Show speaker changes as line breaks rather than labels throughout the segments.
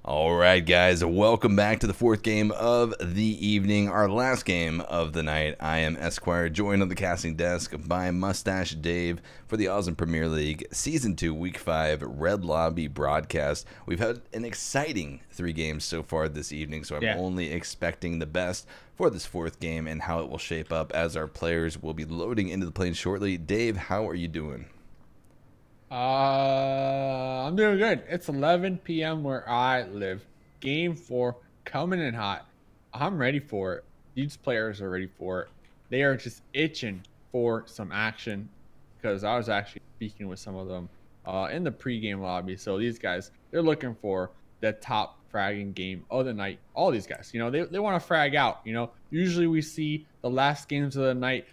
All right, guys, welcome back to the fourth game of the evening, our last game of the night. I am Esquire, joined on the casting desk by Mustache Dave for the Auzom Premier League Season 2, Week 5 Red Lobby broadcast. We've had an exciting 3 games so far this evening, so I'm only expecting the best for this fourth game and how it will shape up as our players will be loading into the plane shortly. Dave, how are you doing?
I'm doing good. It's 11 p.m. where I live. Game 4 coming in hot. I'm ready for it. These players are ready for it. They are just itching for some action because I was actually speaking with some of them in the pregame lobby. So these guys, they're looking for the top fragging game of the night. All these guys, they want to frag out. Usually we see the last games of the night.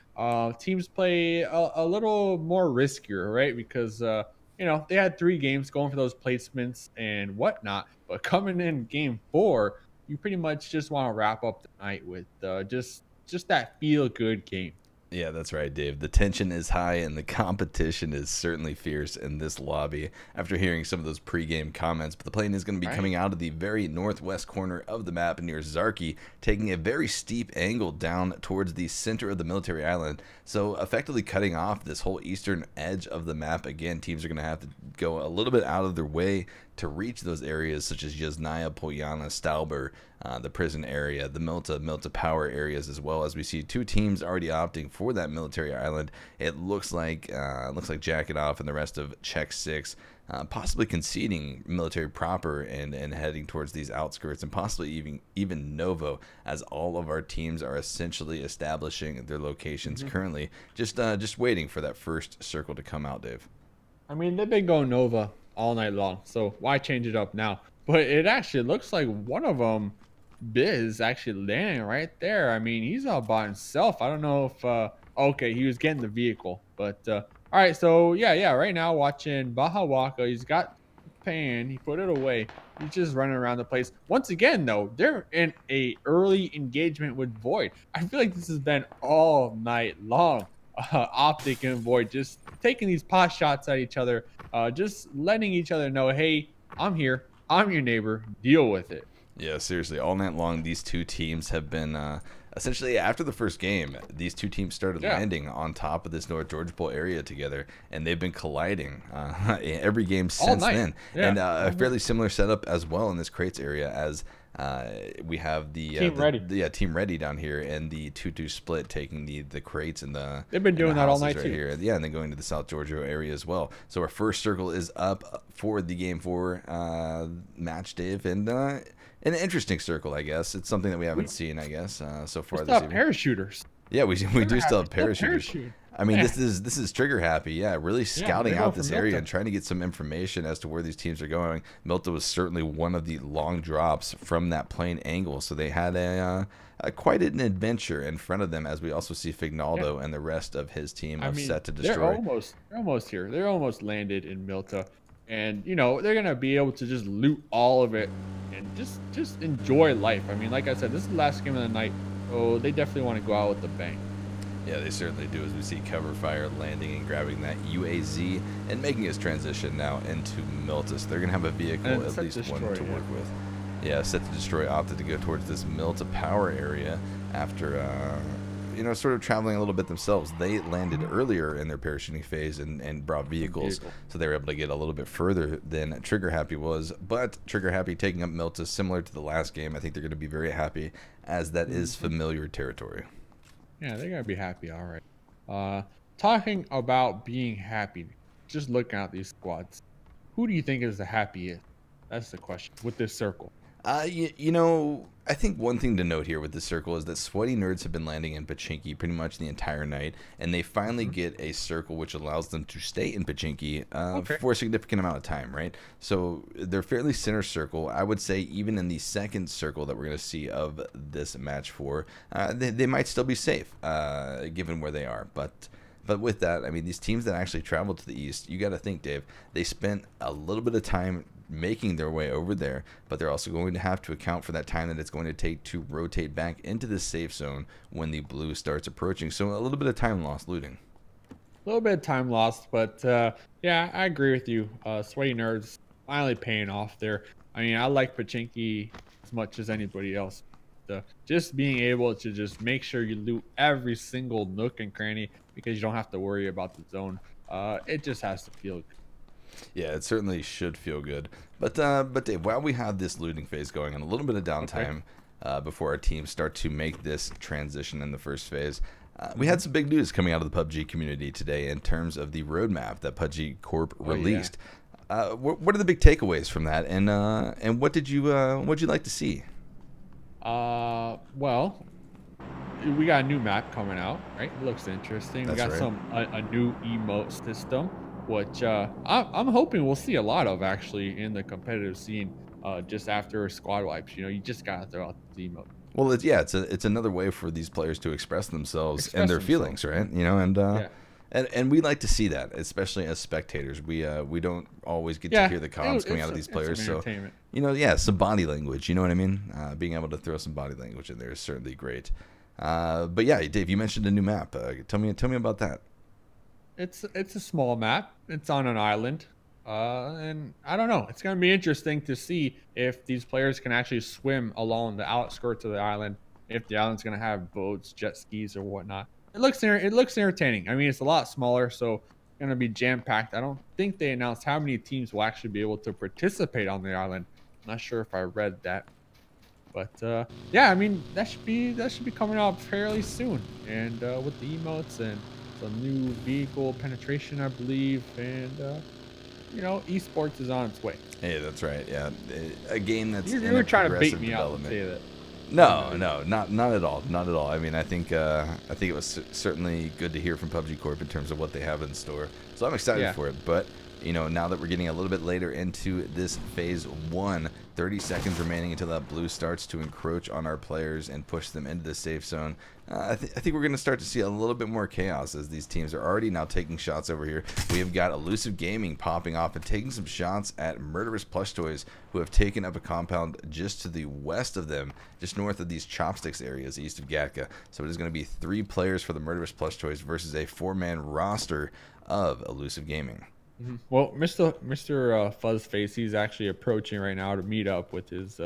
Teams play a little more riskier, right? Because they had 3 games going for those placements and whatnot. But coming in game 4, you pretty much just want to wrap up the night with just that feel good game.
Yeah, that's right, Dave. The tension is high and the competition is certainly fierce in this lobby after hearing some of those pregame comments. But the plane is going to be coming out of the very northwest corner of the map near Zarki, taking a very steep angle down towards the center of the military island. So effectively cutting off this whole eastern edge of the map. Again, teams are going to have to go a little bit out of their way to reach those areas such as Yasnaya, Polyana, Stauber, the prison area, the Milta power areas, as well as we see 2 teams already opting for that military island. It looks like Jacket Off and the rest of Czech 6 possibly conceding military proper and heading towards these outskirts, and possibly even Novo, as all of our teams are essentially establishing their locations currently, just waiting for that first circle to come out, Dave.
I mean, they've been going Nova all night long, so why change it up now? But it actually looks like one of them, Biz, actually landing right there. I mean, he's all by himself. I don't know if okay, he was getting the vehicle, but all right. So yeah, right now watching Baja Waka. He's got pan, he put it away. He's just running around the place. Once again, though, they're in a early engagement with Void. I feel like this has been all night long. Optic and Void just taking these pot shots at each other, just letting each other know, hey, I'm here, I'm your neighbor, deal with it.
Yeah, seriously, all night long, these 2 teams have been essentially, after the first game, these 2 teams started landing on top of this North Georgia Bowl area together, and they've been colliding every game since then. And a fairly similar setup as well in this crates area, as we have the Team Ready down here, and the 2-2 split taking the crates and
they've been doing that all night too.
Here. Yeah, and then going to the South Georgia area as well. So our first circle is up for the game 4 match, Dave, and an interesting circle, I guess. It's something that we haven't seen, I guess, so far this evening.
Parachuters.
Yeah, we do still have parachuters. I mean, this is Trigger Happy. Yeah, really scouting out this area and trying to get some information as to where these teams are going. Milta was certainly one of the long drops from that plane angle, so they had quite an adventure in front of them, as we also see Fignaldo and the rest of his team are set to destroy.
They're almost here. They're almost landed in Milta. And, they're going to be able to just loot all of it and just enjoy life. I mean, like I said, this is the last game of the night, so they definitely want to go out with a bang.
Yeah, they certainly do, as we see Cover Fire landing and grabbing that UAZ and making his transition now into Milta. So they're going to have a vehicle, at least one to work with. Yeah, set to destroy, opted to go towards this Milta power area after sort of traveling a little bit themselves. They landed earlier in their parachuting phase and brought vehicles, so they were able to get a little bit further than Trigger Happy was. But Trigger Happy taking up Milta, similar to the last game. I think they're going to be very happy, as that is familiar territory.
Yeah, they're going to be happy, all right. Talking about being happy, just looking at these squads, who do you think is the happiest? That's the question with this circle.
I think one thing to note here with this circle is that Sweaty Nerds have been landing in Pachinki pretty much the entire night, and they finally get a circle which allows them to stay in Pachinki for a significant amount of time, right? So they're fairly center circle. I would say even in the second circle that we're going to see of this match 4, they might still be safe given where they are, but with that, I mean, these teams that actually travel to the east, you got to think, Dave, they spent a little bit of time making their way over there, but they're also going to have to account for that time that it's going to take to rotate back into the safe zone when the blue starts approaching. So a little bit of time lost looting.
A little bit of time lost, but yeah, I agree with you. Sweaty Nerds, finally paying off there. I mean, I like Pachinki as much as anybody else. Just being able to just make sure you loot every single nook and cranny because you don't have to worry about the zone. It just has to feel good.
Yeah, it certainly should feel good. But Dave, while we have this looting phase going and a little bit of
Okay.
downtime before our teams start to make this transition in the first phase, we had some big news coming out of the PUBG community today in terms of the roadmap that PUBG Corp
Oh yeah.
released. What are the big takeaways from that, and what'd you like to see?
Well, we got a new map coming out, right? It looks interesting. We
That's
got
right.
a new emote system, which I'm hoping we'll see a lot of actually in the competitive scene. Just after squad wipes, you just gotta throw out the emote,
Well, it's another way for these players to express themselves and
express
their
themselves.
feelings, right? And
Yeah,
and we like to see that, especially as spectators. We don't always get to
yeah.
hear the comms coming out of these
It's some
players, so
entertainment.
yeah, some body language. You know what I mean? Being able to throw some body language in there is certainly great. But yeah, Dave, you mentioned a new map. Tell me about that.
It's a small map. It's on an island. And I don't know. It's gonna be interesting to see if these players can actually swim along the outskirts of the island. If the island's gonna have boats, jet skis, or whatnot. It looks entertaining. I mean, it's a lot smaller, so gonna be jam packed. I don't think they announced how many teams will actually be able to participate on the island. I'm not sure if I read that, but yeah, I mean that should be coming out fairly soon. And with the emotes and some new vehicle penetration, I believe, and esports is on its way.
Hey, that's right. Yeah, a game that's
You
in
were
a
trying to bait
progressive
me out and
development.
say that.
No, no, not at all, not at all. I mean, I think it was certainly good to hear from PUBG Corp in terms of what they have in store. So I'm excited
Yeah.
for it. But now that we're getting a little bit later into this phase one, 30 seconds remaining until that blue starts to encroach on our players and push them into the safe zone. I think we're going to start to see a little bit more chaos as these teams are already now taking shots over here. We have got Elusive Gaming popping off and taking some shots at Murderous Plush Toys, who have taken up a compound just to the west of them, just north of these chopsticks areas east of Gatka. So it is going to be 3 players for the Murderous Plush Toys versus a 4-man roster of Elusive Gaming.
Well, Mr. Fuzzface, he's actually approaching right now to meet up with his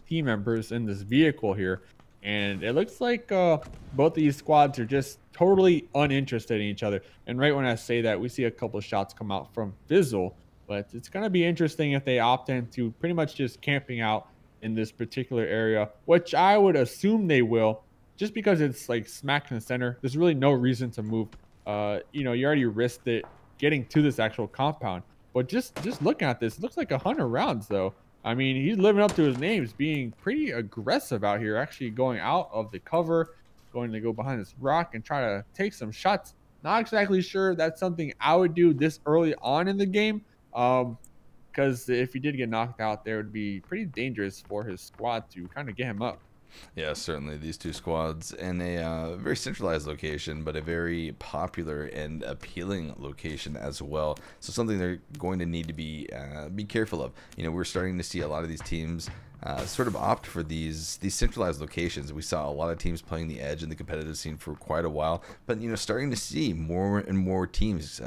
team members in this vehicle here, and it looks like both of these squads are just totally uninterested in each other. And right when I say that, we see a couple of shots come out from Fizzle, but it's gonna be interesting if they opt into pretty much just camping out in this particular area, which I would assume they will, just because it's like smack in the center. There's really no reason to move. You already risked it getting to this actual compound. But just looking at this, it looks like 100 rounds though. I mean, he's living up to his names, being pretty aggressive out here, actually going out of the cover, going to go behind this rock and try to take some shots. Not exactly sure that's something I would do this early on in the game. Because if he did get knocked out there, it would be pretty dangerous for his squad to kind of get him up.
Yeah, certainly these two squads in a very centralized location, but a very popular and appealing location as well. So something they're going to need to be careful of. We're starting to see a lot of these teams sort of opt for these centralized locations. We saw a lot of teams playing the edge in the competitive scene for quite a while, but starting to see more and more teams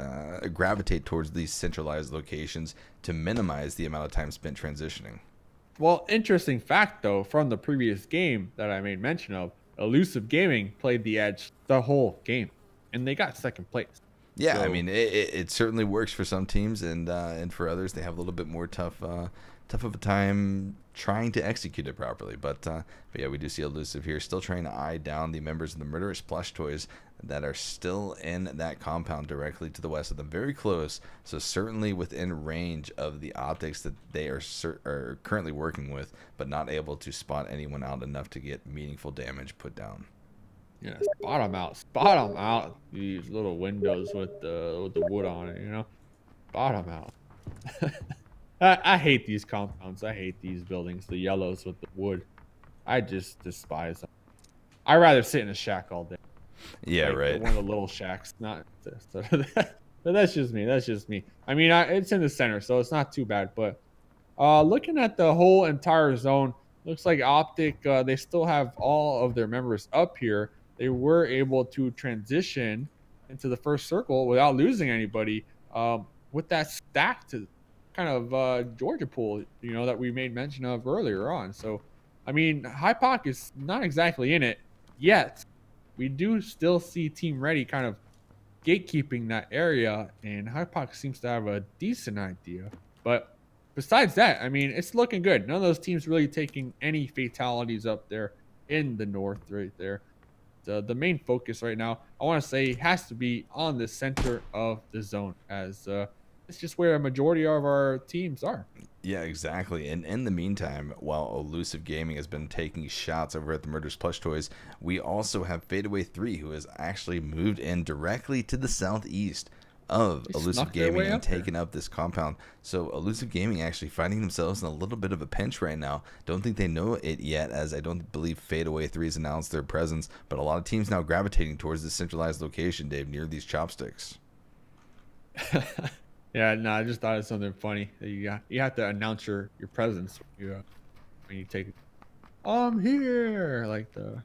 gravitate towards these centralized locations to minimize the amount of time spent transitioning.
Well, interesting fact though, from the previous game that I made mention of, Elusive Gaming played the edge the whole game, and they got second place.
Yeah, I
So
mean, it certainly works for some teams, and for others, they have a little bit more tough of a time trying to execute it properly. But yeah, we do see Elusive here still trying to eye down the members of the Murderous Plush Toys that are still in that compound directly to the west of them, very close. So certainly within range of the optics that they are currently working with, but not able to spot anyone out enough to get meaningful damage put down.
yeah, spot them out. These little windows with the wood on it, spot them out. I hate these compounds. I hate these buildings. The yellows with the wood. I just despise them. I'd rather sit in a shack all day.
Yeah,
Like
right.
one of the little shacks, not this. But that's just me. That's just me. I mean, it's in the center, so it's not too bad. But looking at the whole entire zone, looks like Optic. They still have all of their members up here. They were able to transition into the first circle without losing anybody. With that stacked kind of Georgia pool, you know, that we made mention of earlier on. So, I mean, High Pock is not exactly in it yet. We do still see Team Ready kind of gatekeeping that area, and High Pock seems to have a decent idea. But besides that, I mean, it's looking good. None of those teams really taking any fatalities up there in the north right there. The main focus right now, I want to say, has to be on the center of the zone, as it's just where a majority of our teams are.
Yeah, exactly. And in the meantime, while Elusive Gaming has been taking shots over at the Murders Plush Toys, we also have Fadeaway 3, who has actually moved in directly to the southeast of Elusive Gaming and taken up this compound. So Elusive Gaming actually finding themselves in a little bit of a pinch right now. Don't think they know it yet, as I don't believe Fadeaway 3 has announced their presence, but a lot of teams now gravitating towards this centralized location, Dave, near these chopsticks.
Yeah, no, I just thought it's something funny that you have to announce your presence when you take it. I'm here, like the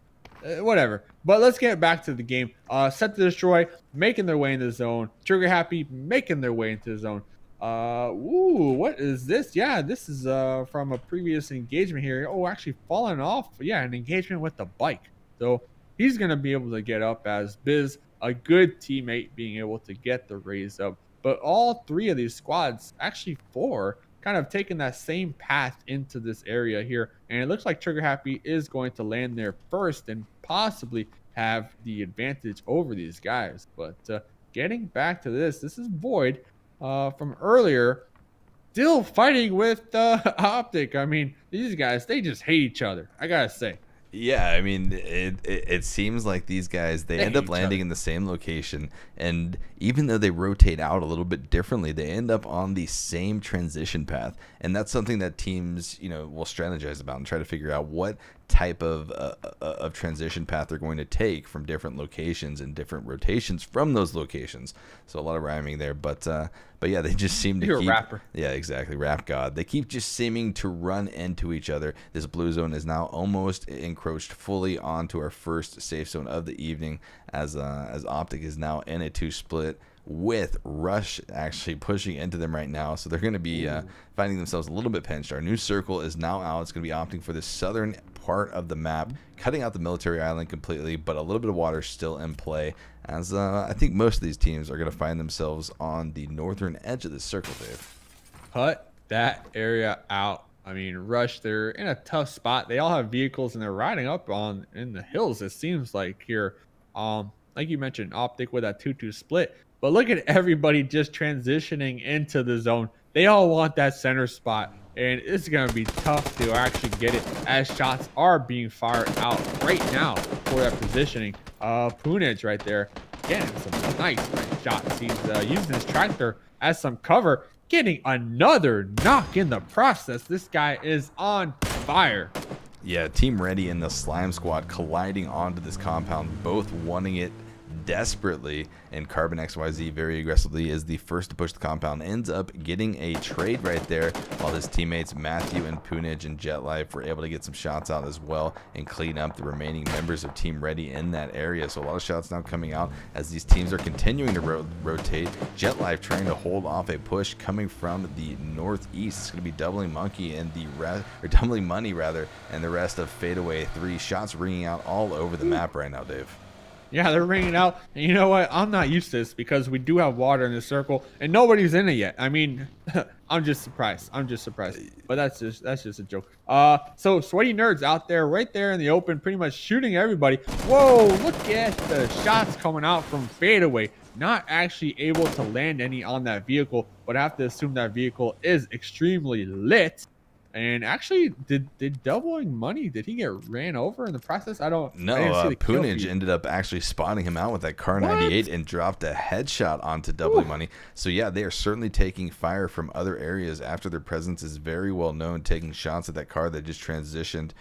whatever. But let's get back to the game. Set to Destroy making their way into the zone. Trigger Happy making their way into the zone. Ooh, what is this? Yeah, this is from a previous engagement here. Oh, actually falling off. Yeah, an engagement with the bike. So he's gonna be able to get up as Biz, a good teammate, being able to get the raise up. But all three of these squads, actually four, kind of taking that same path into this area here. And it looks like Trigger Happy is going to land there first and possibly have the advantage over these guys. But getting back to this is Void from earlier, still fighting with Optic. I mean, these guys, they just hate each other, I gotta say.
Yeah, I mean, it seems like these guys, they end up landing in the same location, and even though they rotate out a little bit differently, they end up on the same transition path, and that's something that teams, you know, will strategize about and try to figure out what type of transition path they're going to take from different locations and different rotations from those locations. So a lot of rhyming there, but yeah, they just seem to keep.
A rapper.
Yeah, exactly, rap god. They keep just seeming to run into each other. This blue zone is now almost encroached fully onto our first safe zone of the evening, as Optic is now in a 2 split with Rush actually pushing into them right now. So they're going to be finding themselves a little bit pinched. Our new circle is now out. It's going to be opting for the southern part of the map, cutting out the military island completely, but a little bit of water still in play, as I think most of these teams are going to find themselves on the northern edge of this circle, Dave.
Cut that area out. I mean, Rush, they're in a tough spot. They all have vehicles and they're riding up in the hills, it seems like here. Like you mentioned, Optic with that 2-2 split. But look at everybody just transitioning into the zone. They all want that center spot, and it's going to be tough to actually get it, as shots are being fired out right now for that positioning. Poonage right there getting some nice shots. He's using his tractor as some cover, getting another knock in the process. This guy is on fire.
Yeah, Team Ready and the Slime Squad colliding onto this compound, both wanting it desperately, and Carbon XYZ very aggressively is the first to push the compound, ends up getting a trade right there, while his teammates Matthew and Poonage and Jet Life were able to get some shots out as well and clean up the remaining members of Team Ready in that area. So a lot of shots now coming out as these teams are continuing to rotate. Jet Life trying to hold off a push coming from the northeast. It's going to be Doubling Monkey and Doubling Money rather, and the rest of Fadeaway 3. Shots ringing out all over the map right now, Dave.
Yeah, they're ringing out. And you know what? I'm not used to this because we do have water in this circle and nobody's in it yet. I mean, I'm just surprised. But that's just a joke. So Sweaty Nerds out there, right there in the open, pretty much shooting everybody. Whoa, look at the shots coming out from Fadeaway. Not actually able to land any on that vehicle, but I have to assume that vehicle is extremely lit. And actually, did Doubling Money, did he get ran over in the process?
No, Poonage ended up actually spotting him out with that Car 98 and dropped a headshot onto Doubling Money. So yeah, they are certainly taking fire from other areas after their presence is very well known, taking shots at that car that just transitioned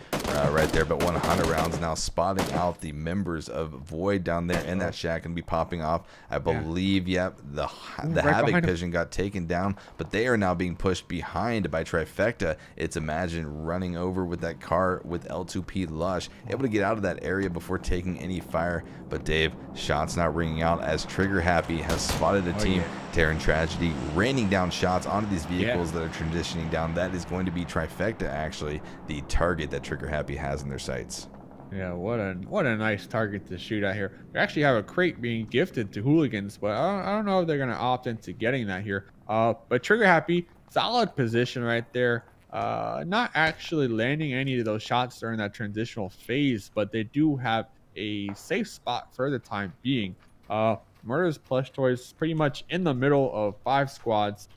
right there. But 100 rounds now spotting out the members of Void down there in that shack and be popping off. I believe, yep, the Havoc Pigeon got taken down, but they are now being pushed behind by Trifecta. It's Imagine running over with that car with L2P Lush, able to get out of that area before taking any fire. But Dave, shots not ringing out as Trigger Happy has spotted a team. Terran Tragedy raining down shots onto these vehicles that are transitioning down. That is going to be trifecta, actually, the target that Trigger Happy has in their sights.
Yeah, what a nice target to shoot at here. We actually have a crate being gifted to Hooligans, but I don't know if they're going to opt into getting that here. But Trigger Happy, solid position right there. Not actually landing any of those shots during that transitional phase, but they do have a safe spot for the time being. Murder's Plush Toys pretty much in the middle of 5 squads.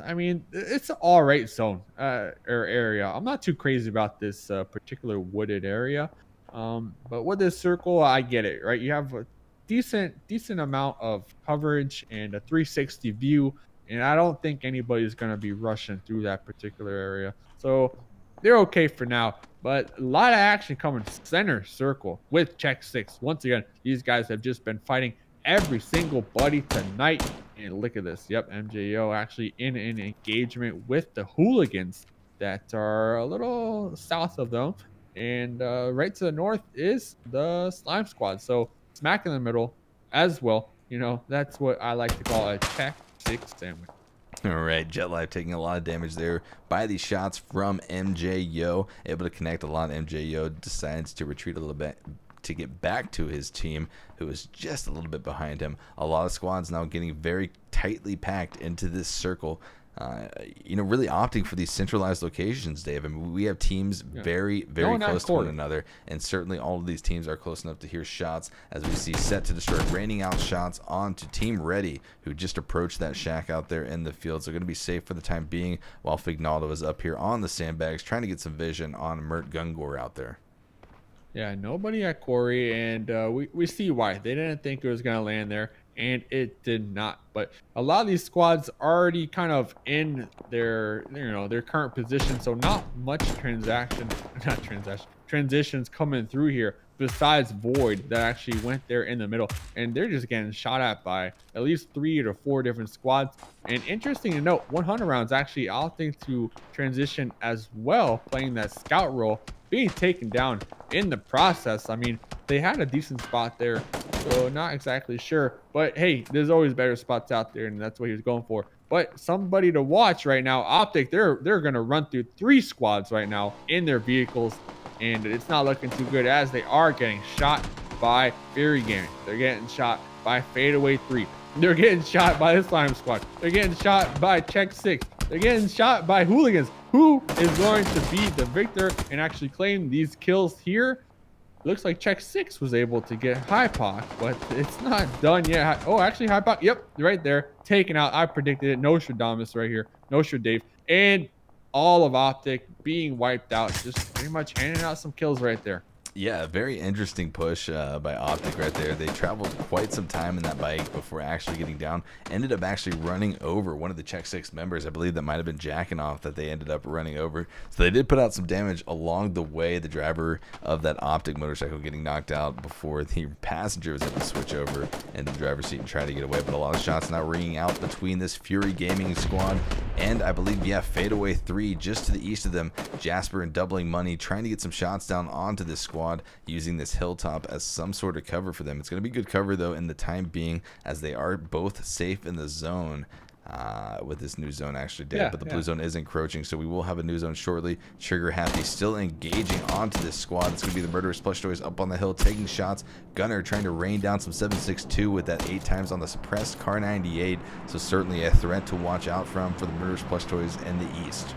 I mean, it's an all right zone or area. I'm not too crazy about this particular wooded area, but with this circle, I get it, right? You have a decent amount of coverage and a 360 view, and I don't think anybody's going to be rushing through that particular area, so they're okay for now. But a lot of action coming center circle with Check 6. Once again, these guys have just been fighting every single buddy tonight. And look at this. Yep, MJO actually in an engagement with the Hooligans that are a little south of them. And right to the north is the Slime Squad. So smack in the middle as well. You know, that's what I like to call a Check 6 sandwich.
All right, Jet Life taking a lot of damage there by these shots from MJO. Able to connect a lot. MJO decides to retreat a little bit to get back to his team, who is just a little bit behind him. A lot of squads now getting very tightly packed into this circle, you know, really opting for these centralized locations, Dave. I mean, we have teams very close to one another, and certainly all of these teams are close enough to hear shots, as we see Set to Destroy raining out shots onto Team Ready, who just approached that shack out there in the field. So going to be safe for the time being, while Fignaldo is up here on the sandbags trying to get some vision on Mert Gungor out there.
Yeah, nobody at Quarry, and we see why. They didn't think it was going to land there, and it did not. But a lot of these squads already kind of in their, you know, their current position, so not much transitions coming through here besides Void that actually went there in the middle, and they're just getting shot at by at least 3 to 4 different squads. And interesting to note, 100 rounds actually opting to transition as well, playing that scout role, being taken down in the process. I mean, they had a decent spot there, so not exactly sure, but hey, there's always better spots out there, and that's what he was going for. But somebody to watch right now, Optic, they're going to run through 3 squads right now in their vehicles, and it's not looking too good, as they are getting shot by Fury Gaming. They're getting shot by Fadeaway 3. They're getting shot by the Slime Squad. They're getting shot by Check 6. They're getting shot by Hooligans. Who is going to be the victor and actually claim these kills here? Looks like Check 6 was able to get Hypoc, but it's not done yet. Oh, actually, Hypoc, yep, right there, taken out. I predicted it. Nostradamus right here. Dave. And all of Optic being wiped out. Just pretty much handing out some kills right there.
Yeah, very interesting push by Optic right there. They traveled quite some time in that bike before actually getting down. Ended up actually running over one of the Check 6 members. I believe that might have been Jacking Off that they ended up running over. So they did put out some damage along the way. The driver of that Optic motorcycle getting knocked out before the passenger was able to switch over in the driver's seat and try to get away. But a lot of shots now ringing out between this Fury Gaming squad and, I believe, yeah, Fadeaway 3 just to the east of them. Jasper and Doubling Money trying to get some shots down onto this squad, using this hilltop as some sort of cover for them. It's going to be good cover, though, in the time being, as they are both safe in the zone with this new zone, actually, Dave. But the blue zone is encroaching, so we will have a new zone shortly. Trigger Happy still engaging onto this squad. It's going to be the Murderous Plush Toys up on the hill, taking shots. Gunner trying to rain down some 7.62 with that 8 times on the suppressed Car 98, so certainly a threat to watch out from for the Murderous Plush Toys in the east.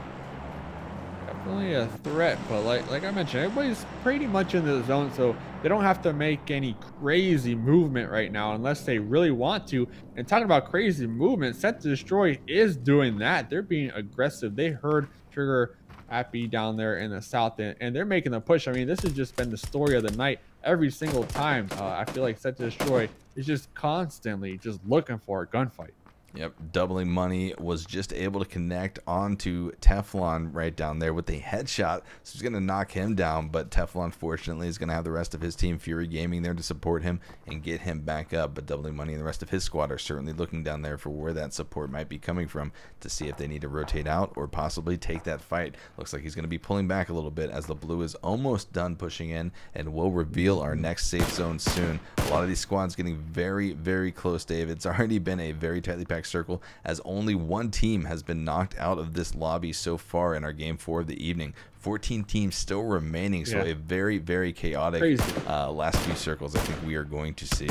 Definitely a threat, but like I mentioned, everybody's pretty much in the zone, so they don't have to make any crazy movement right now unless they really want to. And talking about crazy movement, Set to Destroy is doing that. They're being aggressive. They heard Trigger Happy down there in the south, and they're making the push. I mean, this has just been the story of the night every single time. I feel like Set to Destroy is just constantly just looking for a gunfight.
Yep, doubling money was just able to connect onto Teflon right down there with a headshot. So he's going to knock him down, but Teflon fortunately is going to have the rest of his team, Fury Gaming, there to support him and get him back up. But doubling money and the rest of his squad are certainly looking down there for where that support might be coming from to see if they need to rotate out or possibly take that fight. Looks like he's going to be pulling back a little bit as the blue is almost done pushing in, and we'll reveal our next safe zone soon. A lot of these squads getting very, very close, Dave. It's already been a very tightly packed circle, as only one team has been knocked out of this lobby so far in our game 4 of the evening. 14 teams still remaining, so a very, very chaotic last few circles I think we are going to see.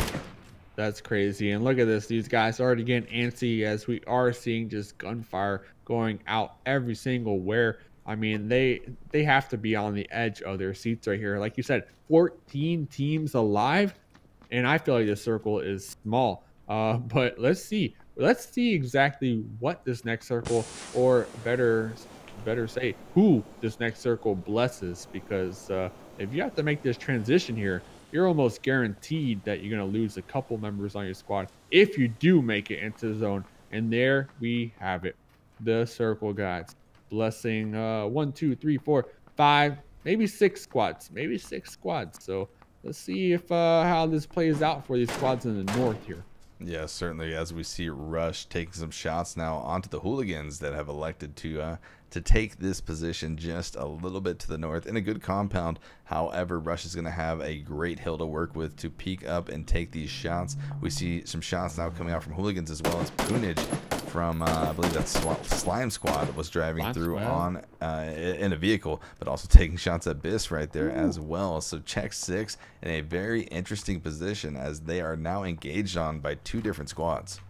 That's crazy. And look at this, these guys already getting antsy as we are seeing just gunfire going out every single where. I mean, they have to be on the edge of their seats right here. Like you said, 14 teams alive, and I feel like this circle is small. But let's see exactly what this next circle, or better say who this next circle blesses, because if you have to make this transition here, you're almost guaranteed that you're going to lose a couple members on your squad if you do make it into the zone. And there we have it, the circle gods blessing 1, 2, 3, 4, 5, maybe 6 squads, so let's see if how this plays out for these squads in the north here.
Yeah, certainly, as we see Rush taking some shots now onto the hooligans that have elected to take this position just a little bit to the north in a good compound. However, Rush is going to have a great hill to work with to peek up and take these shots. We see some shots now coming out from hooligans, as well as Poonage from I believe that's Slime Squad was driving through on in a vehicle, but also taking shots at Biss right there as well. So check 6 in a very interesting position, as they are now engaged on by 2 different squads.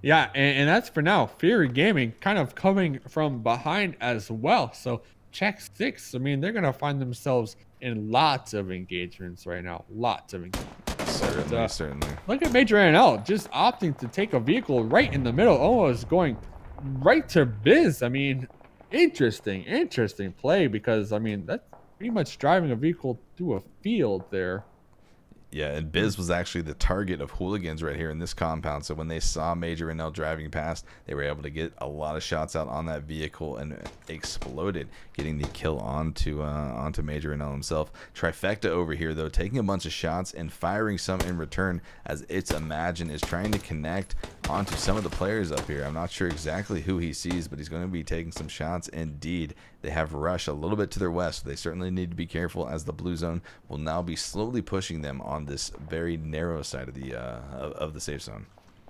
Yeah, and that's for now. Fury Gaming kind of coming from behind as well. So check 6. I mean, they're going to find themselves in lots of engagements right now. Lots of engagements.
Certainly.
Look at Major NL just opting to take a vehicle right in the middle, almost going right to Biz. I mean, interesting play, because, I mean, that's pretty much driving a vehicle through a field there.
Yeah, and Biz was actually the target of hooligans right here in this compound. So when they saw Major NL driving past, they were able to get a lot of shots out on that vehicle and exploded, getting the kill onto Major NL himself. Trifecta over here, though, taking a bunch of shots and firing some in return, as It's Imagine is trying to connect onto some of the players up here. I'm not sure exactly who he sees, but he's going to be taking some shots indeed. They have Rush a little bit to their west. They certainly need to be careful, as the blue zone will now be slowly pushing them on this very narrow side of the safe zone.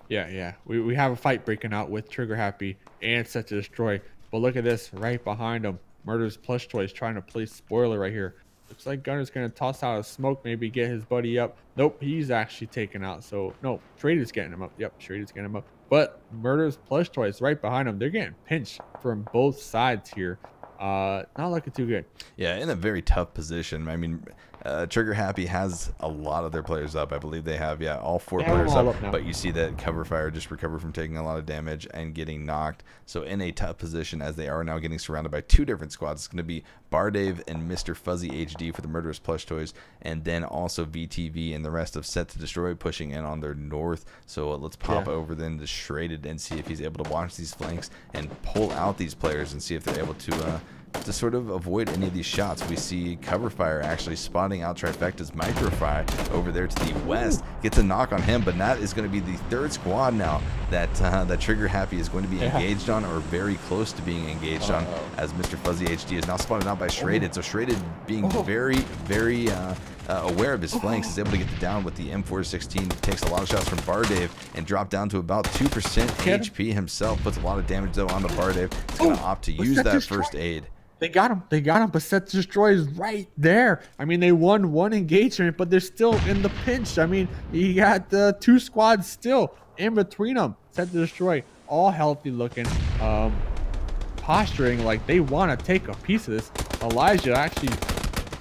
Yeah. We have a fight breaking out with Trigger Happy and Set to Destroy. But look at this right behind him. Murder's Plush Toys trying to play spoiler right here. Looks like Gunner's going to toss out a smoke, maybe get his buddy up. Nope, he's actually taken out. So, no, Schrader's getting him up. Yep, Schrader's getting him up. But Murder's Plush Toys right behind him. They're getting pinched from both sides here. Not looking too good.
Yeah, in a very tough position. I mean, Trigger Happy has a lot of their players up. I believe they have, all 4 players up, but you see that Cover Fire just recovered from taking a lot of damage and getting knocked. So in a tough position, as they are now getting surrounded by 2 different squads. It's going to be Bardave and Mr. Fuzzy HD for the Murderous Plush Toys, and then also VTV and the rest of Set to Destroy pushing in on their north. So let's pop over then to Shraded and see if he's able to watch these flanks and pull out these players and see if they're able to sort of avoid any of these shots. We see Cover Fire actually spotting out Trifecta's Microfy over there to the west. Gets a knock on him, but that is going to be the 3rd squad now that Trigger Happy is going to be engaged on, or very close to being engaged on, as Mr. Fuzzy HD is now spotted out by Shraded. So Shraded, being very, very aware of his flanks, is able to get the down with the M416. Takes a lot of shots from Bardave and dropped down to about 2% HP himself. Puts a lot of damage, though, on the Bardave. He's going to opt to use that first aid.
They got him, but Set to Destroy is right there. I mean, they won 1 engagement, but they're still in the pinch. I mean, you got the 2 squads still in between them. Set to Destroy, all healthy looking, posturing like they want to take a piece of this. Elijah actually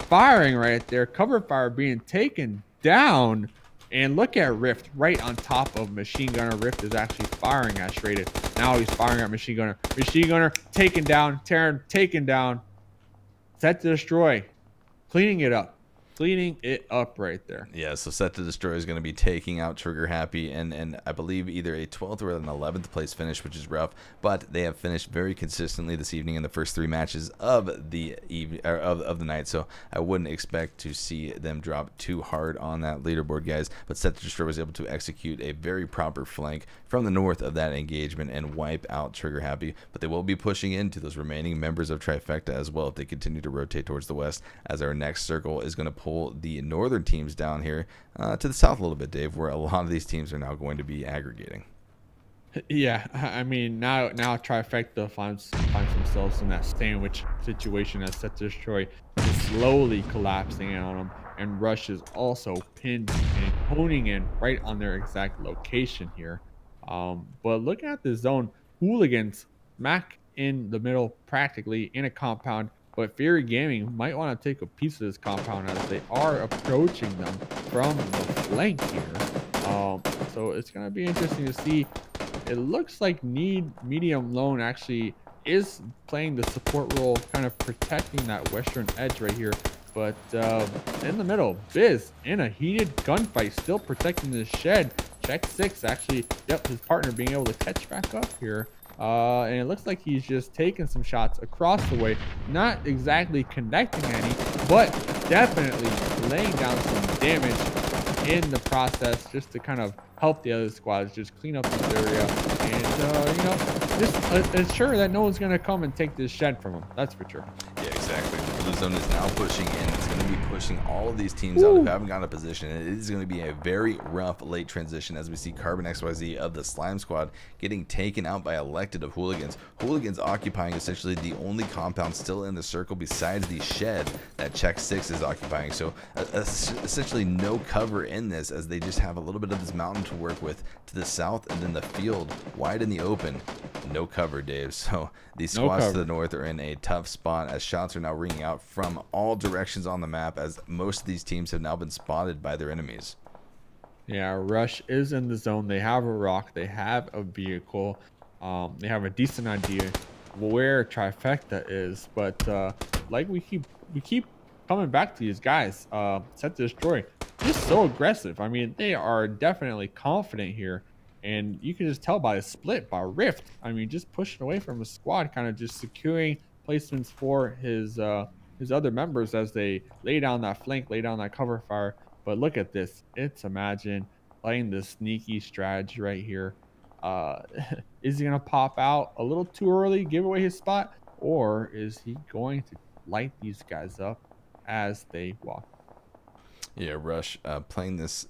firing right there. Cover Fire being taken down. And look at Rift right on top of Machine Gunner. Rift is actually firing at Shraded. Now he's firing at Machine Gunner. Machine Gunner taken down. Terran taken down. Set to Destroy. Cleaning it up. cleaning it up right there.
Yeah, so Set to Destroy is going to be taking out Trigger Happy, and I believe either a 12th or an 11th place finish, which is rough, but they have finished very consistently this evening in the first 3 matches of the of the night, so I wouldn't expect to see them drop too hard on that leaderboard, guys. But Set to Destroy was able to execute a very proper flank from the north of that engagement and wipe out Trigger Happy, but they will be pushing into those remaining members of Trifecta as well if they continue to rotate towards the west, as our next circle is going to pull the northern teams down here to the south a little bit, Dave, where a lot of these teams are now going to be aggregating.
Yeah, I mean, now Trifecta finds themselves in that sandwich situation as Set to Destroy is slowly collapsing on them, and Rush is also pinned and honing in right on their exact location here. But looking at the zone, Hooligans smack in the middle, practically in a compound. But Fury Gaming might want to take a piece of this compound as they are approaching them from the flank here. So it's going to be interesting to see. It looks like Need Medium Lone actually is playing the support role, kind of protecting that western edge right here. But in the middle, Biz in a heated gunfight, still protecting the shed. Check 6 actually, yep, his partner being able to catch back up here. And it looks like he's just taking some shots across the way, not exactly connecting any, but definitely laying down some damage in the process, just to kind of help the other squads just clean up this area and you know, just ensure that no one's going to come and take this shed from him. That's for sure.
Yeah, exactly. The blue zone is now pushing in. It's going to be pushing all of these teams out who haven't gotten a position. And it is going to be a very rough late transition as we see Carbon XYZ of the Slime Squad getting taken out by Elected of Hooligans. Hooligans occupying essentially the only compound still in the circle besides the shed that Check 6 is occupying. So essentially no cover in this, as they just have a little bit of this mountain to work with to the south, and then the field wide in the open. No cover, Dave. So these squads to the north are in a tough spot as shots are now ringing out from all directions on the map, as most of these teams have now been spotted by their enemies.
Yeah, Rush is in the zone. They have a rock. They have a vehicle. They have a decent idea where Trifecta is, but like we keep coming back to these guys. Set to Destroy, just so aggressive. I mean, they are definitely confident here. And you can just tell by a split, by Rift. I mean, just pushing away from a squad, kind of just securing placements for his other members as they lay down that flank, lay down that cover fire. But look at this. It's Imagine playing this sneaky strategy right here. Is he going to pop out a little too early, give away his spot? Or is he going to light these guys up as they walk?
Yeah, Rush playing this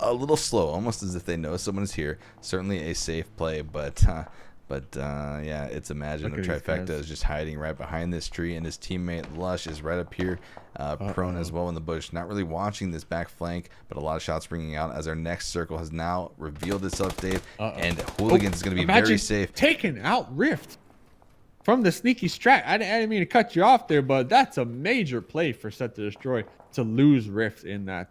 a little slow, almost as if they know someone's here. Certainly a safe play, but yeah, it's Imagine. The Trifecta is just hiding right behind this tree, and his teammate Lush is right up here, prone as well in the bush, not really watching this back flank, but a lot of shots ringing out as our next circle has now revealed itself, Dave, and Hooligans is going to be very safe.
Taking out Rift from the sneaky strat. I didn't mean to cut you off there, but that's a major play for Set to Destroy to lose Rift in that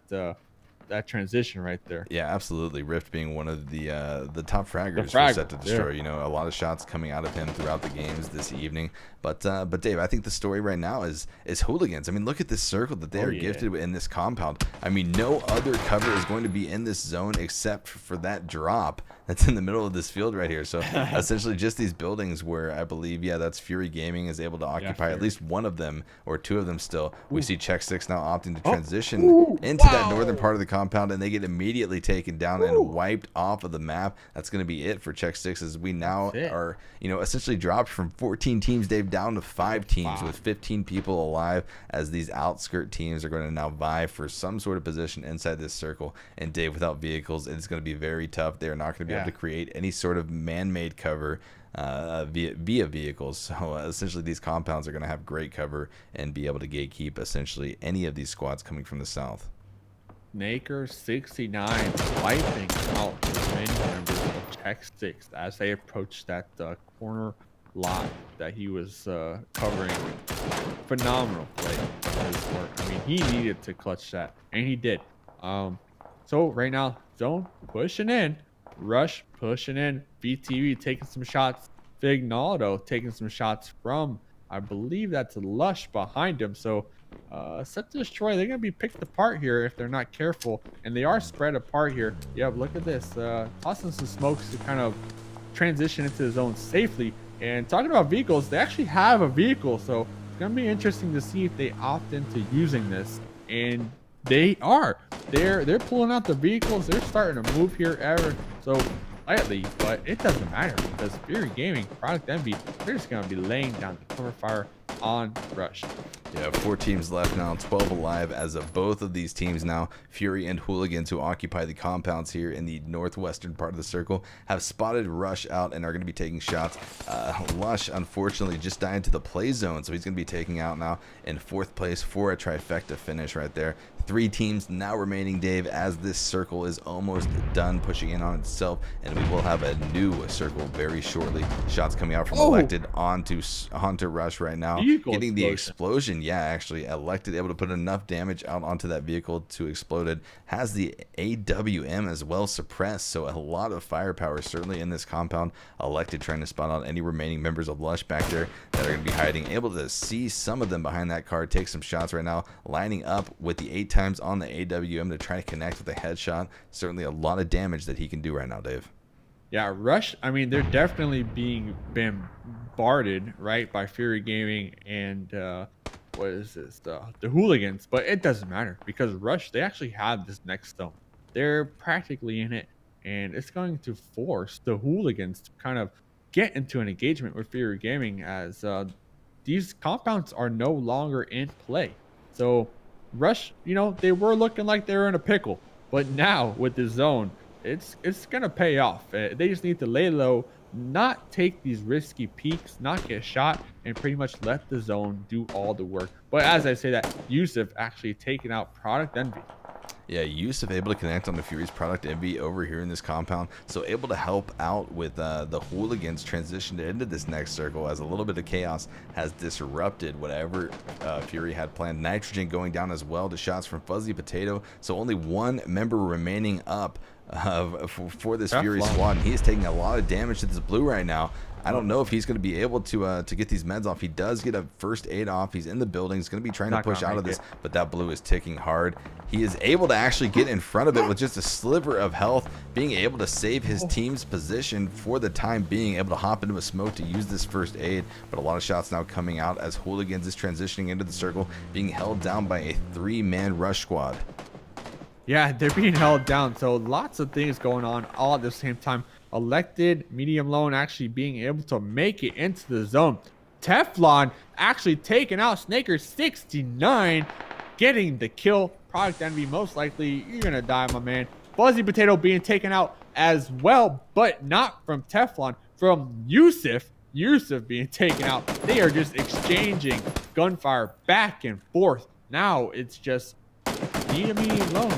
transition right there.
Yeah, absolutely. Rift being one of the top fraggers for Set to Destroy. Yeah. You know, a lot of shots coming out of him throughout the games this evening. But Dave, I think the story right now is Hooligans. I mean, look at this circle that they are gifted in this compound. I mean, no other cover is going to be in this zone except for that drop that's in the middle of this field right here. So essentially just these buildings where I believe, yeah, that's Fury Gaming is able to occupy at least one of them or two of them still. We see Check 6 now opting to transition into that northern part of the compound, and they get immediately taken down and wiped off of the map. That's going to be it for Check 6, as we now are, you know, essentially dropped from 14 teams, Dave, down to 5 teams with 15 people alive, as these outskirt teams are going to now vie for some sort of position inside this circle. And Dave, without vehicles, it's going to be very tough. They're not going to be able to create any sort of man-made cover via vehicles. So essentially these compounds are going to have great cover and be able to gatekeep essentially any of these squads coming from the south.
Naker 69 wiping out the many members of Check 6 as they approach that corner lot that he was covering. Phenomenal play on his part. I mean, he needed to clutch that, and he did. So right now, zone pushing in, Rush pushing in, VTV taking some shots, Fignaldo taking some shots from, I believe that's Lush behind him. So Set to destroy, they're gonna be picked apart here if they're not careful, and they are spread apart here. Yep, look at this. Tossing some smokes to kind of transition into the zone safely. And talking about vehicles, they actually have a vehicle, so it's gonna be interesting to see if they opt into using this. And they are. They're pulling out the vehicles. They're starting to move here ever so slightly, but it doesn't matter because Fury Gaming, Product Envy, they're just gonna be laying down the cover fire on Rush.
Yeah, 4 teams left now, 12 alive as of both of these teams now. Fury and Hooligans, who occupy the compounds here in the northwestern part of the circle, have spotted Rush out and are going to be taking shots. Lush, unfortunately, just died into the play zone, so he's going to be taking out now in 4th place for a trifecta finish right there. 3 teams now remaining, Dave, as this circle is almost done pushing in on itself, and we will have a new circle very shortly. Shots coming out from Elected onto Rush right now. Getting the explosion. Yeah, actually, Elected able to put enough damage out onto that vehicle to explode it. Has the AWM as well suppressed, so a lot of firepower certainly in this compound. Elected trying to spot out any remaining members of Lush back there that are going to be hiding. Able to see some of them behind that car, take some shots right now, lining up with the 8 times on the AWM to try to connect with a headshot. Certainly a lot of damage that he can do right now, Dave.
Yeah, Rush, I mean, they're definitely being bombarded, right, by Fury Gaming and what is this, the Hooligans, but it doesn't matter because Rush, they actually have this next zone. They're practically in it, and it's going to force the Hooligans to kind of get into an engagement with Fury Gaming as these compounds are no longer in play. So Rush, you know, they were looking like they were in a pickle, but now with the zone, it's gonna pay off. They just need to lay low, not take these risky peeks, not get shot, and pretty much let the zone do all the work. But as I say that, Yusuf actually taking out Product Envy.
Yeah, Yusuf able to connect on the Fury's Product Envy over here in this compound, so able to help out with the Hooligans transitioned into this next circle as a little bit of chaos has disrupted whatever Fury had planned. Nitrogen going down as well to shots from Fuzzy Potato, so only 1 member remaining up for this Fury squad, and he is taking a lot of damage to this blue right now. I don't know if he's going to be able to get these meds off. He does get a first aid off. He's in the building. He's going to be trying to push out of this, but that blue is ticking hard. He is able to actually get in front of it with just a sliver of health, being able to save his team's position for the time being, able to hop into a smoke to use this first aid. But a lot of shots now coming out as Hooligans is transitioning into the circle, being held down by a 3-man Rush squad.
Yeah, they're being held down, so lots of things going on all at the same time. Elected, Medium Lone actually being able to make it into the zone. Teflon actually taking out Snaker 69, getting the kill. Product Envy, most likely you're gonna die, my man. Fuzzy Potato being taken out as well, but not from Teflon, from Yusuf. Yusuf being taken out. They are just exchanging gunfire back and forth. Now it's just Medium Lone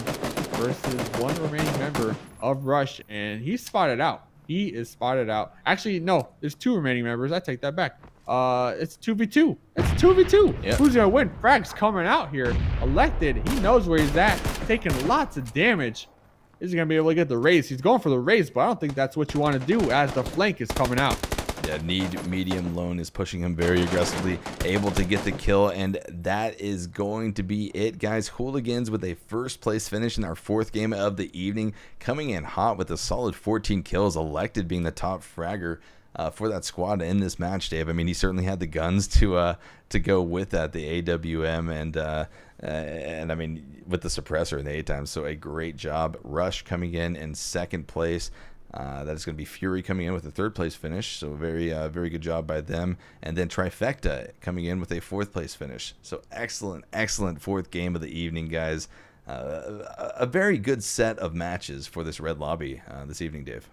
versus 1 remaining member of Rush, and he's spotted out. He is spotted out. Actually, no, there's 2 remaining members. I take that back. It's 2v2. It's 2v2. Yep. Who's gonna win? Frag's coming out here. Elected. He knows where he's at. Taking lots of damage. Is he gonna be able to get the raise? He's going for the raise, but I don't think that's what you want to do as the flank is coming out.
Yeah, Medium Lone is pushing him very aggressively, able to get the kill, and that is going to be it, guys. Hooligans with a 1st place finish in our 4th game of the evening, coming in hot with a solid 14 kills, Elected being the top fragger for that squad in this match, Dave. I mean, he certainly had the guns to go with that, the AWM, and I mean, with the suppressor in the 8 times, so a great job. Rush coming in 2nd place. That is going to be Fury coming in with a 3rd place finish, so very good job by them. And then Trifecta coming in with a 4th place finish. So excellent 4th game of the evening, guys. A very good set of matches for this red lobby this evening, Dave.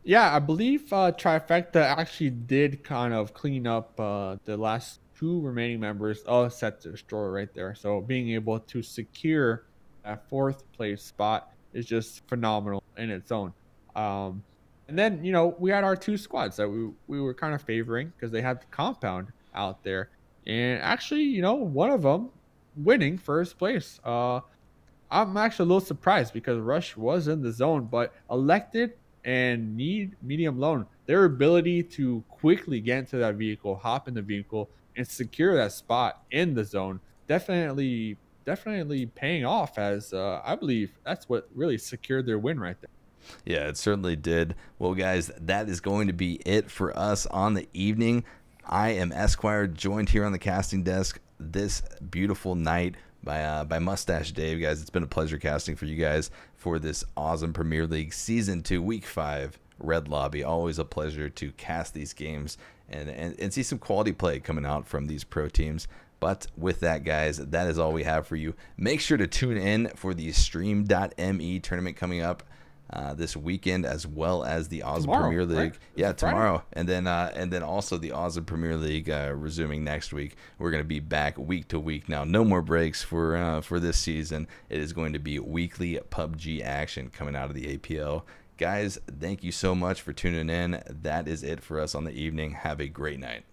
Yeah, I believe Trifecta actually did kind of clean up the last 2 remaining members of Set to Destroy right there. So being able to secure that 4th place spot is just phenomenal in its own. And then, you know, we had our 2 squads that we were kind of favoring because they had the compound out there. And actually, you know, one of them winning 1st place. I'm actually a little surprised because Rush was in the zone, but Elected and Medium Lone, their ability to quickly get into that vehicle, hop in the vehicle, and secure that spot in the zone definitely paying off, as I believe that's what really secured their win right there.
Yeah, it certainly did. Well, guys, that is going to be it for us on the evening. I am Esquire, joined here on the casting desk this beautiful night by Mustache Dave. Guys, it's been a pleasure casting for you guys for this awesome Premier League Season 2, Week 5 Red Lobby. Always a pleasure to cast these games and see some quality play coming out from these pro teams. But with that, guys, that is all we have for you. Make sure to tune in for the Stream.me tournament coming up this weekend, as well as the Auzom Premier League.
Right?
Yeah, tomorrow, and then also the Auzom Premier League resuming next week. We're going to be back week to week now. No more breaks for this season. It is going to be weekly PUBG action coming out of the APL. Guys, thank you so much for tuning in. That is it for us on the evening. Have a great night.